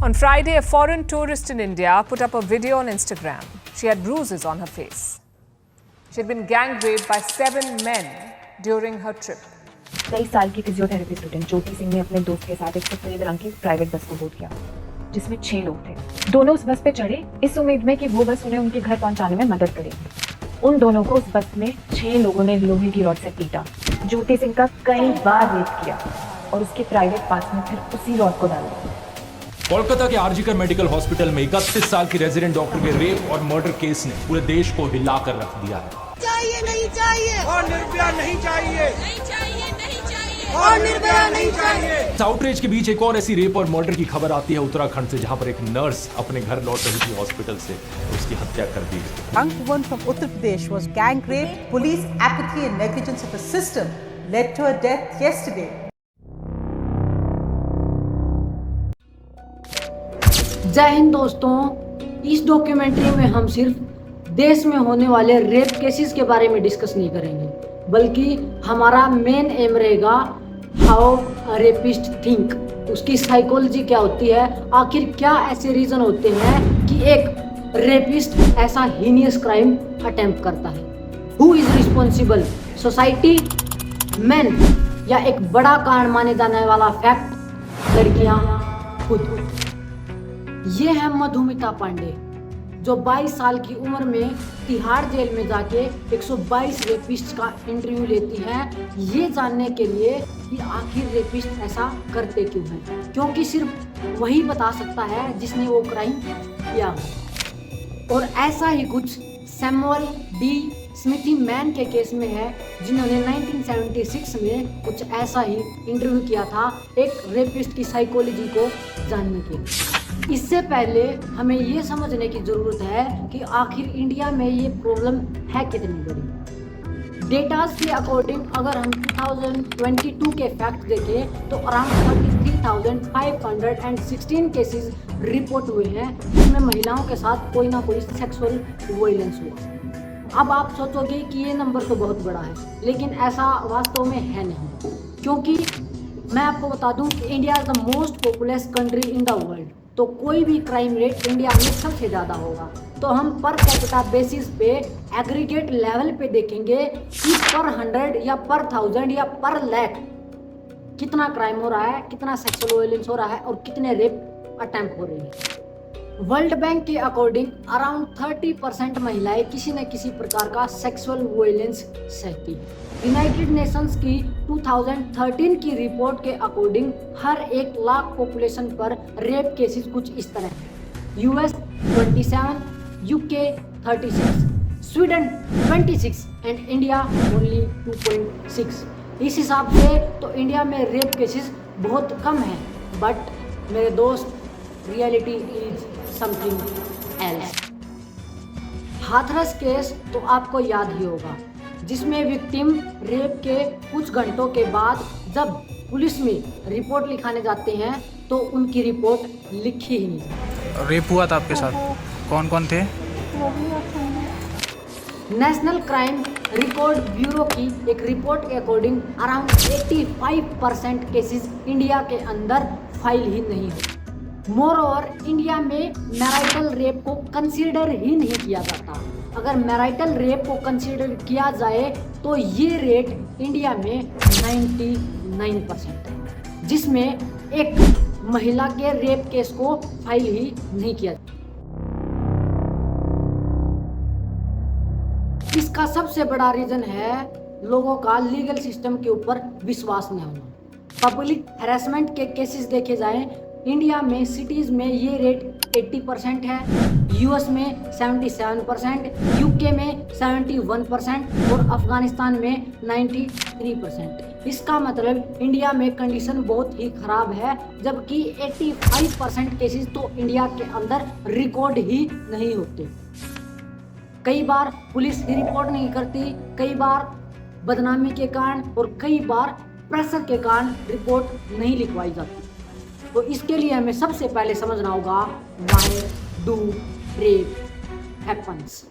On Friday, a foreign tourist in India put up a video on Instagram. She had bruises on her face. She had been gang raped by 7 men during her trip. 23 साल की physiotherapy student Jyoti Singh ने अपने दोस्त के साथ एक सफेद रंग की प्राइवेट बस को बोर्ड किया, जिसमें 6 लोग थे। दोनों उस बस पे चढ़े इस उम्मीद में कि वो बस उन्हें उनके घर पहुंचाने में मदद करेगी। उन दोनों को उस बस में 6 लोगों ने लोहे की रॉड से पीटा, ज्योति सिंह का कई बार रेप किया और उसके प्राइवेट पार्ट्स में फिर उसी रॉड को डाल दिया। कोलकाता के आरजीकर मेडिकल हॉस्पिटल में 31 साल की रेजिडेंट डॉक्टर के रेप और मर्डर केस ने पूरे देश को हिलाकर रख दिया है। चाहिए नहीं चाहिए और निर्भया नहीं चाहिए, नहीं चाहिए नहीं चाहिए और निर्भया नहीं चाहिए। इस आउटरीच के बीच एक और ऐसी रेप और मर्डर की खबर आती है उत्तराखंड से, जहां पर एक नर्स अपने घर लौट रही थी हॉस्पिटल से, उसकी हत्या कर दी गई। Young woman from Uttar Pradesh was gang raped. Police apathy and negligence of the system led to her death yesterday. जय हिंद दोस्तों, इस डॉक्यूमेंट्री में हम सिर्फ देश में होने वाले रेप केसेस के बारे में डिस्कस नहीं करेंगे, बल्कि हमारा मेन एम रहेगा हाउ रेपिस्ट थिंक, उसकी साइकोलॉजी क्या होती है, आखिर क्या ऐसे रीजन होते हैं कि एक रेपिस्ट ऐसा हीनियस क्राइम अटेम्प्ट करता है। Who is responsible, society, man, या एक बड़ा कारण माने जाने वाला फैक्ट लड़कियां खुद। ये है मधुमिता पांडे, जो 22 साल की उम्र में तिहाड़ जेल में जाके 122 रेपिस्ट का इंटरव्यू लेती है, ये जानने के लिए कि आखिर रेपिस्ट ऐसा करते क्यों हैं, क्योंकि सिर्फ वही बता सकता है जिसने वो क्राइम किया हो। और ऐसा ही कुछ सैमुअल डी स्मिथी मैन के केस में है, जिन्होंने 1976 में कुछ ऐसा ही इंटरव्यू किया था एक रेपिस्ट की साइकोलॉजी को जानने के लिए। इससे पहले हमें ये समझने की ज़रूरत है कि आखिर इंडिया में ये प्रॉब्लम है कितनी बड़ी। डेटास के अकॉर्डिंग अगर हम 2022 के फैक्ट देखें तो अराउंड 33,516 केसेस रिपोर्ट हुए हैं, जिसमें महिलाओं के साथ कोई ना कोई सेक्सुअल वायलेंस हुआ। अब आप सोचोगे कि ये नंबर तो बहुत बड़ा है, लेकिन ऐसा वास्तव में है नहीं, क्योंकि मैं आपको बता दूं कि India is the most populous country in the world, तो कोई भी क्राइम रेट इंडिया में सबसे ज़्यादा होगा। तो हम पर कैपिटा बेसिस पे एग्रीगेट लेवल पे देखेंगे कि पर 100 या पर 1000 या पर लाख कितना क्राइम हो रहा है, कितना सेक्सुअल वायलेंस हो रहा है और कितने रेप अटेम्प्ट हो रही है। वर्ल्ड बैंक के अकॉर्डिंग अराउंड 30% महिलाएं किसी न किसी प्रकार का सेक्सुअल वायलेंस सहती है। यूनाइटेड नेशंस की 2013 की रिपोर्ट के अकॉर्डिंग हर 1 लाख पॉपुलेशन पर रेप केसेस कुछ इस तरह हैं। US 27, UK 36, Sweden 26 and India only 2.6। इस हिसाब से तो इंडिया में रेप केसेस बहुत कम हैं, बट मेरे दोस्त reality is something else. Hathras case तो आपको याद ही होगा, जिसमें विक्टिम रेप के कुछ घंटों के बाद जब पुलिस में रिपोर्ट लिखाने जाते हैं तो उनकी रिपोर्ट लिखी ही नहीं। रेप हुआ था आपके साथ, कौन कौन थे? नेशनल क्राइम रिकॉर्ड ब्यूरो की एक रिपोर्ट के अकॉर्डिंग अराउंड 85% केसेस इंडिया के अंदर फाइल ही नहीं हुए। मोर ओवर इंडिया में मैराइटल रेप को कंसीडर ही नहीं किया जाता। अगर मैराइटल रेप को कंसीडर किया जाए तो ये रेट इंडिया में 99% है, जिसमें एक महिला के रेप केस को फाइल ही नहीं किया जाता। इसका सबसे बड़ा रीजन है लोगों का लीगल सिस्टम के ऊपर विश्वास नहीं होना। पब्लिक हैरेसमेंट के केसेस देखे जाएं, इंडिया में सिटीज़ में ये रेट 80% है, यूएस में 77%, यूके में 71% और अफगानिस्तान में 93%। इसका मतलब इंडिया में कंडीशन बहुत ही ख़राब है, जबकि 85% केसेस तो इंडिया के अंदर रिकॉर्ड ही नहीं होते। कई बार पुलिस ही रिपोर्ट नहीं करती, कई बार बदनामी के कारण और कई बार प्रेशर के कारण रिपोर्ट नहीं लिखवाई जाती। तो इसके लिए हमें सबसे पहले समझना होगा व्हाई डू रेप हैपन्स।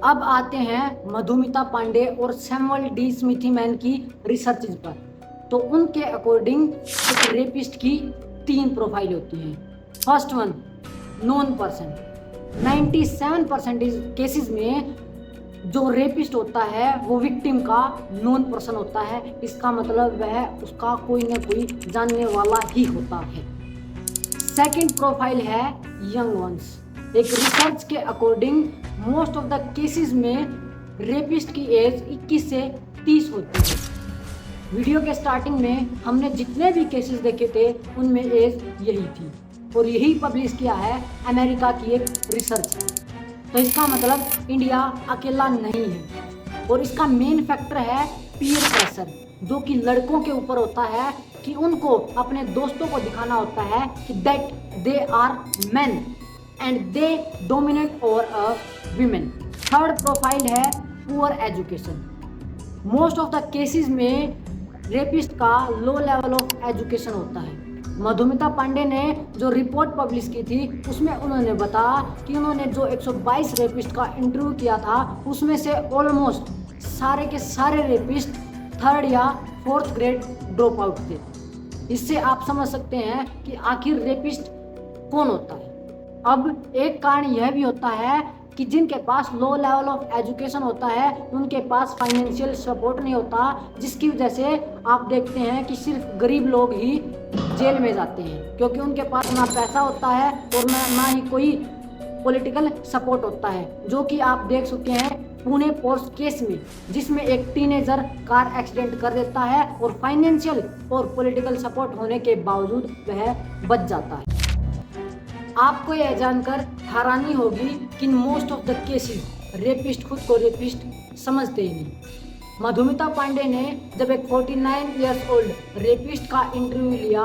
अब आते हैं मधुमिता पांडे और सैमुअल डी स्मिथी मैन की रिसर्च पर। तो उनके अकॉर्डिंग एक रेपिस्ट की 3 प्रोफाइल होती हैं। First one, known person. 97% cases में जो रेपिस्ट होता है वो विक्टिम का नोन पर्सन होता है। इसका मतलब वह उसका कोई ना कोई जानने वाला ही होता है। सेकंड प्रोफाइल है यंग वंस। एक रिसर्च के according most of the cases में रेपिस्ट की एज 21 से 30 होती है। वीडियो के स्टार्टिंग में हमने जितने भी केसेस देखे थे उनमें एज यही थी और यही पब्लिश किया है अमेरिका की एक रिसर्च। तो इसका मतलब इंडिया अकेला नहीं है और इसका मेन फैक्टर है पीयर प्रेशर, जो कि लड़कों के ऊपर होता है कि उनको अपने दोस्तों को दिखाना होता है कि that they are men and they dominate over a women. Third profile है poor education. Most of the cases में रेपिस्ट का लो लेवल ऑफ एजुकेशन होता है। मधुमिता पांडे ने जो रिपोर्ट पब्लिश की थी उसमें उन्होंने बताया कि उन्होंने जो 122 रेपिस्ट का इंटरव्यू किया था उसमें से ऑलमोस्ट सारे के सारे रेपिस्ट 3rd या 4th ग्रेड ड्रॉप आउट थे। इससे आप समझ सकते हैं कि आखिर रेपिस्ट कौन होता है। अब एक कारण यह भी होता है कि जिनके पास लो लेवल ऑफ एजुकेशन होता है उनके पास फाइनेंशियल सपोर्ट नहीं होता, जिसकी वजह से आप देखते हैं कि सिर्फ गरीब लोग ही जेल में जाते हैं, क्योंकि उनके पास ना पैसा होता है और ना ही कोई पॉलिटिकल सपोर्ट होता है। जो कि आप देख सकते हैं पुणे पोस्ट केस में, जिसमें एक टीनेजर कार एक्सीडेंट कर देता है और फाइनेंशियल और पॉलिटिकल सपोर्ट होने के बावजूद वह बच जाता है। आपको यह जानकर हैरानी होगी कि most of the cases rapist खुद को रेपिस्ट समझते ही नहीं। मधुमिता पांडे ने जब एक 49 इयर्स ओल्ड रेपिस्ट का इंटरव्यू लिया,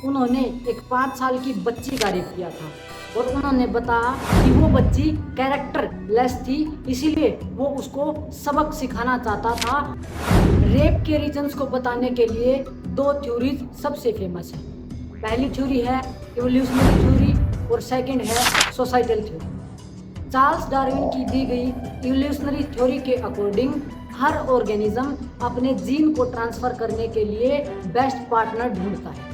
उन्होंने एक 5 साल की बच्ची का रेप किया था और उन्होंने बताया कि वो बच्ची कैरेक्टर लेस थी, इसीलिए वो उसको सबक सिखाना चाहता था। रेप के रीजंस को बताने के लिए 2 थ्योरीज सबसे फेमस है। पहली थ्योरी है इवोल्यूशनरी थ्योरी और सेकंड है सोसाइटल थ्योरी। चार्ल्स डार्विन की दी गई इवोल्यूशनरी थ्योरी के अकॉर्डिंग हर ऑर्गेनिज्म अपने जीन को ट्रांसफर करने के लिए बेस्ट पार्टनर ढूंढता है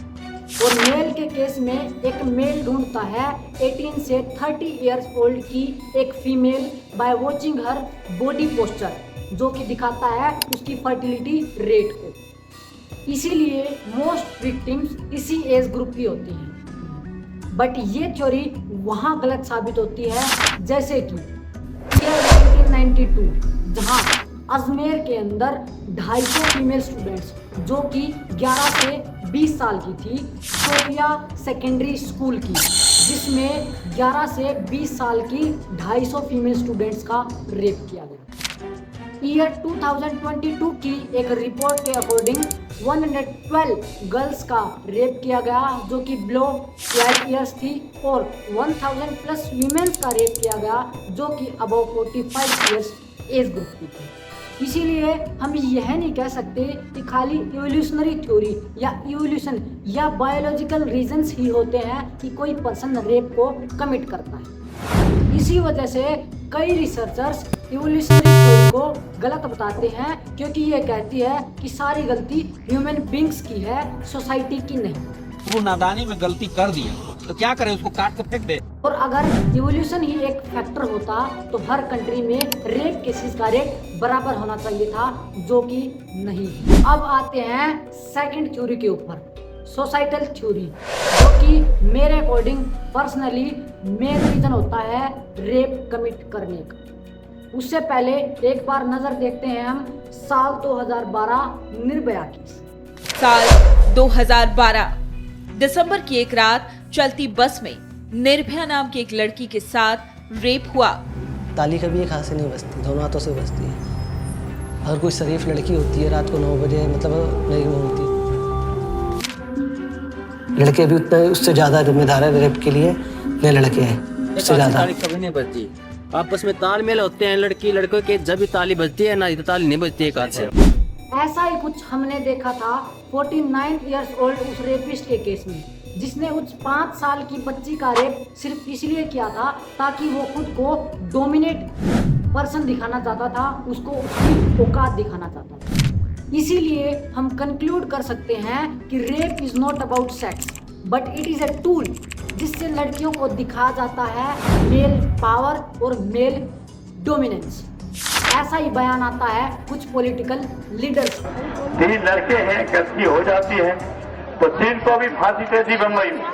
और मेल के केस में एक मेल ढूंढता है 18 से 30 इयर्स ओल्ड की एक female by watching her body posture, जो कि दिखाता है उसकी फर्टिलिटी रेट को। इसीलिए मोस्ट विक्टिम्स इसी एज ग्रुप की होती हैं। बट ये थ्योरी वहाँ गलत साबित होती है, जैसे कि 1992 जहाँ अजमेर के अंदर 250 फीमेल स्टूडेंट्स जो कि 11 से 20 साल की थी, सोफिया सेकेंडरी स्कूल की, जिसमें 11 से 20 साल की 250 फीमेल स्टूडेंट्स का रेप किया गया। ईयर 2022 की एक रिपोर्ट के अकॉर्डिंग 112 गर्ल्स का रेप किया गया जो कि बिलो 12 इयर्स थी और 1000 प्लस वीमेंस का रेप किया गया जो कि अबव 45 इयर्स एज ग्रुप की थी। इसीलिए हम यह नहीं कह सकते कि खाली इवोल्यूशनरी थ्योरी या इवोल्यूशन या बायोलॉजिकल रीजंस ही होते हैं कि कोई पर्सन रेप को कमिट करता है। इसी वजह से कई रिसर्चर्स इवोल्यूशनरी थ्योरी को गलत बताते हैं, क्योंकि ये कहती है कि सारी गलती ह्यूमन बींग्स की है, सोसाइटी की नहीं। वो नादानी में गलती कर दिया तो क्या करें, उसको काट कर फेंक दे। और अगर इवोल्यूशन ही एक फैक्टर होता तो हर कंट्री में रेप केसेस का रेट बराबर होना चाहिए था, जो कि नहीं। अब आते हैं सेकंड थ्योरी के ऊपर, सोसाइटल थ्योरी, जो कि मेरे अकॉर्डिंग पर्सनली मेन रीजन होता है रेप कमिट करने का। उससे पहले एक बार नजर देखते हैं हम साल 2012 निर्भया केस। साल 2012 दिसंबर की एक रात चलती बस में निर्भया नाम की एक लड़की के साथ रेप हुआ। ताली कभी एक हाथ से नहीं बजती, दोनों हाथों से बजती है। अगर कोई शरीफ लड़की होती है रात को 9 बजे मतलब नहीं घूमती। लड़के भी उतने उससे ज्यादा जिम्मेदार है रेप के लिए, नए लड़के हैं उससे ज्यादा। कभी नहीं बजती, आपस में तालमेल होते हैं लड़की लड़कों के, जब भी ताली बजती है ना इधर ताली नहीं बजती एक हाथ से। ऐसा ही कुछ हमने देखा था 49 इयर्स ओल्ड उस रेपिस्ट के केस में, जिसने उस 5 साल की बच्ची का रेप सिर्फ इसलिए किया था ताकि वो खुद को डोमिनेट पर्सन दिखाना चाहता था, उसको उसकी औकात दिखाना चाहता था। इसीलिए हम कंक्लूड कर सकते हैं कि rape is not about sex but it is a tool जिससे लड़कियों को दिखाया जाता है मेल पावर और मेल डोमिनेंस। ऐसा ही बयान आता है कुछ पॉलिटिकल लीडर्स। 3 लड़के हैं, गलती हो जाती है तो 3 को भी फांसी दे दी बम्बई में।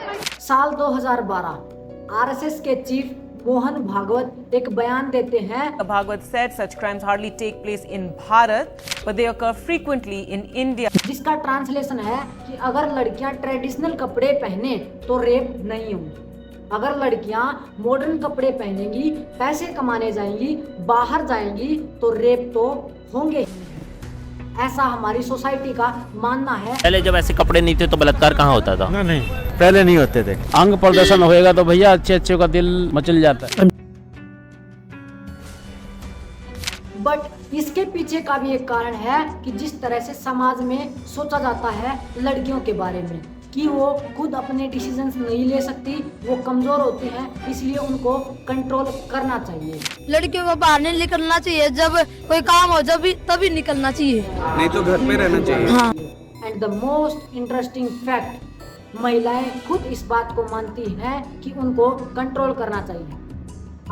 साल 2012 आरएसएस के चीफ मोहन भागवत एक बयान देते हैं। Bhagwat said such crimes hardly take place in Bharat, but they occur frequently in India. जिसका ट्रांसलेशन है कि अगर लड़कियां ट्रेडिशनल कपड़े पहने तो रेप नहीं होंगी, अगर लड़कियां मॉडर्न कपड़े पहनेंगी, पैसे कमाने जाएंगी, बाहर जाएंगी तो रेप तो होंगे। ऐसा हमारी सोसाइटी का मानना है। पहले जब ऐसे कपड़े नहीं थे तो बलात्कार कहाँ होता था? नहीं, पहले नहीं होते थे। अंग प्रदर्शन होएगा तो भैया अच्छे का दिल मचल जाता है। बट इसके पीछे का भी एक कारण है कि जिस तरह से समाज में सोचा जाता है लड़कियों के बारे में कि वो खुद अपने डिसीजंस नहीं ले सकती, वो कमजोर होती हैं, इसलिए उनको कंट्रोल करना चाहिए। लड़कियों को बाहर नहीं निकलना चाहिए, जब कोई काम हो जब तभी निकलना चाहिए, नहीं तो घर पे रहना चाहिए। हाँ। And the most interesting fact, महिलाएं खुद इस बात को मानती हैं कि उनको कंट्रोल करना चाहिए।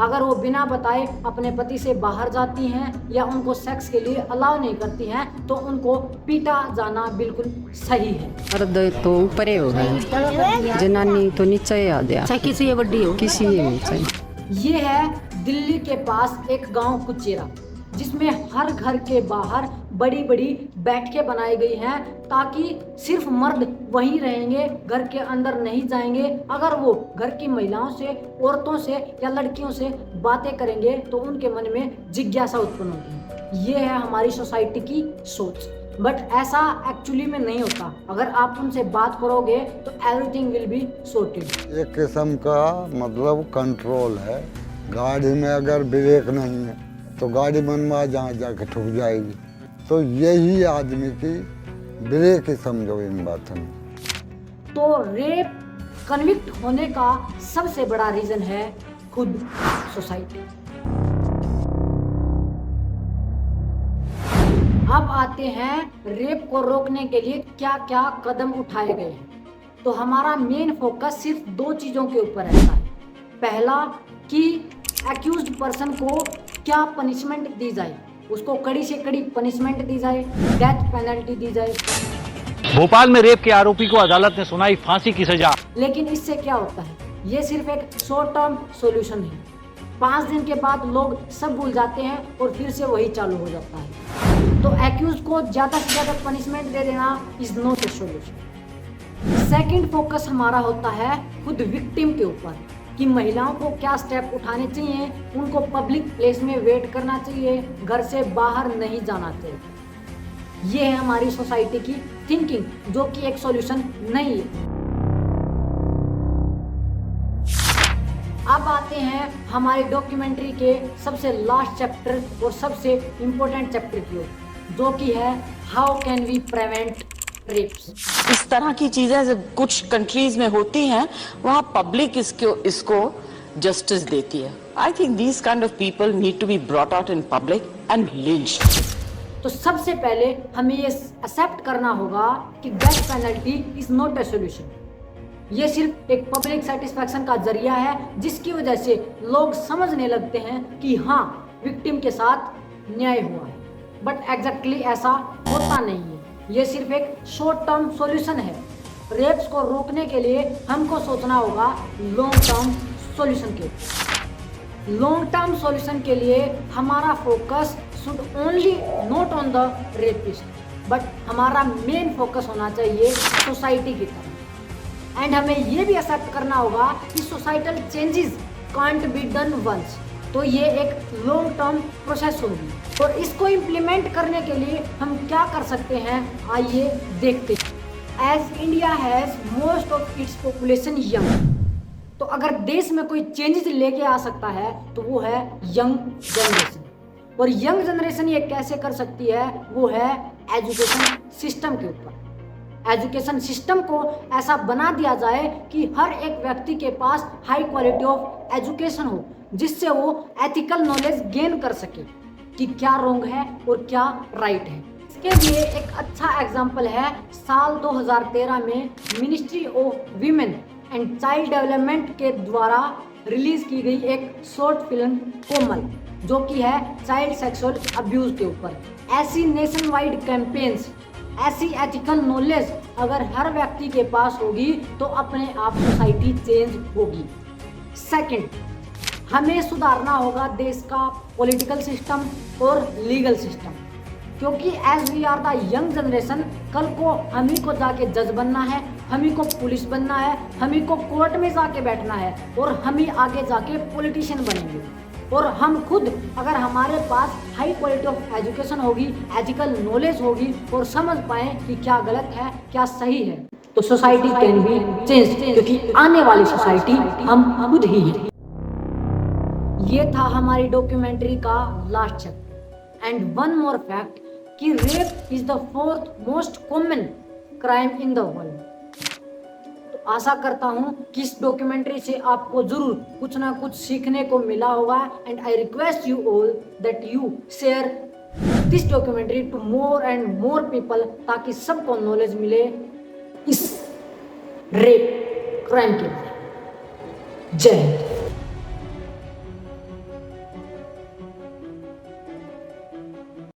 अगर वो बिना बताए अपने पति से बाहर जाती हैं या उनको सेक्स के लिए अलाउ नहीं करती हैं तो उनको पीटा जाना बिल्कुल सही है। मर्द तो ऊपर हो गए, जनानी तो नीचे आ गया, चाहे किसी बड़ी हो किसी ये है दिल्ली के पास एक गांव कुचेरा, जिसमें हर घर के बाहर बड़ी बड़ी बैठकें बनाई गई हैं ताकि सिर्फ मर्द वहीं रहेंगे, घर के अंदर नहीं जाएंगे। अगर वो घर की महिलाओं से, औरतों से या लड़कियों से बातें करेंगे तो उनके मन में जिज्ञासा उत्पन्न होगी। ये है हमारी सोसाइटी की सोच, बट ऐसा एक्चुअली में नहीं होता। अगर आप उनसे बात करोगे तो एवरीथिंग विल बी सॉर्टेड। एक किस्म का मतलब कंट्रोल है। गाड़ी में अगर ब्रेक नहीं है तो गाड़ी मनवा जहाँ जाके ठुक जाएगी, तो यही आदमी की ब्रेक ही समझो इन बातों में। तो रेप कन्विक्ट होने का सबसे बड़ा रीजन है खुद सोसाइटी। अब आते हैं रेप को रोकने के लिए क्या क्या कदम उठाए गए हैं। तो हमारा मेन फोकस सिर्फ 2 चीजों के ऊपर रहता है। पहला कि एक्यूज्ड पर्सन को क्या पनिशमेंट दी जाए, उसको कड़ी से कड़ी पनिशमेंट दी जाए, डेथ पेनल्टी दी जाए। भोपाल में रेप के आरोपी को अदालत ने सुनाई फांसी की सजा। लेकिन इससे क्या होता है, ये सिर्फ एक शॉर्ट टर्म सॉल्यूशन है। 5 दिन के बाद लोग सब भूल जाते हैं और फिर से वही चालू हो जाता है। तो एक्यूज को ज्यादा से ज्यादा पनिशमेंट दे देना is not a solution. Second focus हमारा होता है खुद विक्टिम के ऊपर कि महिलाओं को क्या स्टेप उठाने चाहिए। उनको पब्लिक प्लेस में वेट करना चाहिए, घर से बाहर नहीं जाना चाहिए। ये है हमारी सोसाइटी की थिंकिंग, जो कि एक सॉल्यूशन नहीं है। अब आते हैं हमारी डॉक्यूमेंट्री के सबसे लास्ट चैप्टर और सबसे इम्पोर्टेंट चैप्टर की ओर, जो कि है how can we prevent rapes. इस तरह की चीजें कुछ कंट्रीज में होती हैं, वहाँ पब्लिक इसको जस्टिस देती है। I think these kind of people need to be brought out in public and lynched. तो सबसे पहले हमें ये एक्सेप्ट करना होगा कि death penalty is not a solution. ये सिर्फ एक पब्लिक सेटिस्फैक्शन का जरिया है, जिसकी वजह से लोग समझने लगते हैं कि हाँ, विक्टिम के साथ न्याय हुआ है। बट एग्जैक्टली ऐसा होता नहीं है। ये सिर्फ एक शॉर्ट टर्म सॉल्यूशन है। रेप्स को रोकने के लिए हमको सोचना होगा लॉन्ग टर्म सॉल्यूशन के। लॉन्ग टर्म सॉल्यूशन के लिए हमारा focus should only not on the rapist, but हमारा मेन फोकस होना चाहिए सोसाइटी की तरफ। एंड हमें ये भी एक्सेप्ट करना होगा कि societal changes can't be done once. तो ये एक लॉन्ग टर्म प्रोसेस होगी और इसको इम्प्लीमेंट करने के लिए हम क्या कर सकते हैं, आइए देखते हैं। As India has most of its population young, तो अगर देश में कोई चेंजेस लेके आ सकता है तो वो है यंग जनरेशन। और यंग जनरेशन ये कैसे कर सकती है, वो है एजुकेशन सिस्टम के ऊपर। एजुकेशन सिस्टम को ऐसा बना दिया जाए कि हर एक व्यक्ति के पास हाई क्वालिटी ऑफ एजुकेशन हो, जिससे वो एथिकल नॉलेज गेन कर सके कि क्या रॉन्ग है और क्या राइट है। इसके लिए एक अच्छा एग्जाम्पल है साल 2013 में ministry of women and child development के द्वारा रिलीज की गई एक शॉर्ट फिल्म कोमल, जो कि है चाइल्ड सेक्सुअल अब्यूज के ऊपर। ऐसी नेशन वाइड कैंपेन्स, ऐसी एथिकल नॉलेज अगर हर व्यक्ति के पास होगी तो अपने आप सोसाइटी चेंज होगी। सेकंड, हमें सुधारना होगा देश का पॉलिटिकल सिस्टम और लीगल सिस्टम, क्योंकि as we are the young generation, कल को हम ही को जाके जज बनना है, हम ही को पुलिस बनना है, हम ही को कोर्ट में जाके बैठना है और हम ही आगे जाके पॉलिटिशियन बनेंगे। और हम खुद अगर हमारे पास हाई क्वालिटी ऑफ एजुकेशन होगी, एथिकल नॉलेज होगी और समझ पाए कि क्या गलत है क्या सही है, तो सोसाइटी कैन बी चेंज, क्योंकि आने वाली सोसाइटी हम खुद ही हैं। ये था हमारी डॉक्यूमेंट्री का last chapter. And one more fact कि rape is the 4th most common crime in the world. तो आशा करता हूँ कि इस डॉक्यूमेंट्री से आपको जरूर कुछ ना कुछ सीखने को मिला होगा। And I request you all that you share this documentary to more and more people, ताकि सबको नॉलेज मिले इस रेप क्राइम के बारे में। जय हिंद।